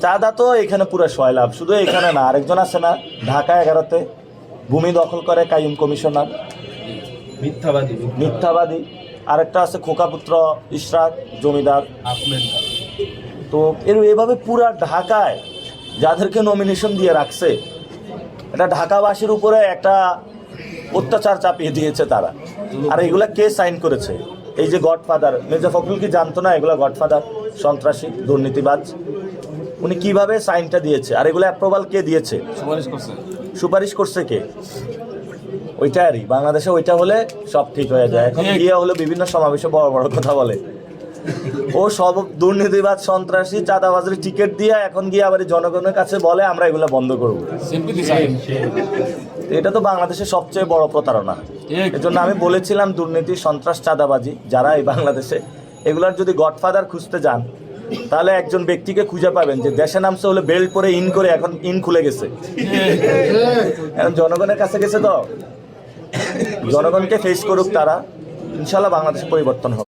চাঁদা তো এখানে পুরো সয়লাভ, শুধু এখানে না, আরেকজন আছে না ঢাকা 11-তে ভূমি দখল করে কাইয়ুম কমিশনার, মিথ্যাবাদী। আরেকটা আছে খোকাপুত্র ইশরাক জমিদার। তো এভাবে পুরা ঢাকায় যাদেরকে নমিনেশন দিয়ে রাখছে, এটা ঢাকাবাসীর উপরে একটা অত্যাচার চাপিয়ে দিয়েছে তারা। আর এগুলা কে সাইন করেছে? এই যে গডফাদার মির্জা ফখরুল কি জানতো না এগুলা গডফাদার, সন্ত্রাসী, দুর্নীতিবাজ? উনি কিভাবে সাইনটা দিয়েছে? আর এগুলো অ্যাপ্রুভাল কে দিয়েছে? সুপারিশ করছে কে? ওইটারই বাংলাদেশে ওইটা হলে সব ঠিক হয়ে যায়। এখন গিয়ে হলো বিভিন্ন সমাবেশে বড় বড় কথা বলে, ও সব দুর্নীতিবাজ, সন্ত্রাসী, চাঁদাবাজের টিকিট দিয়ে এখন গিয়ে আবার জনগণের কাছে বলে আমরা এগুলো বন্ধ করবো। এটা তো বাংলাদেশের সবচেয়ে বড় প্রতারণা। এজন্য আমি বলেছিলাম দুর্নীতি, সন্ত্রাস, চাঁদাবাজি যারা এই বাংলাদেশে, এগুলার যদি গডফাদার খুঁজতে যান তাহলে একজন ব্যক্তিকে খুঁজে পাবেন যে দেশে নামছে হলে বেল্ট পরে ইন করে, এখন ইন খুলে গেছে, এখন জনগণের কাছে গেছে। তো জনগণকে ফেস করুক তারা, ইনশাল্লাহ বাংলাদেশে পরিবর্তন হবে।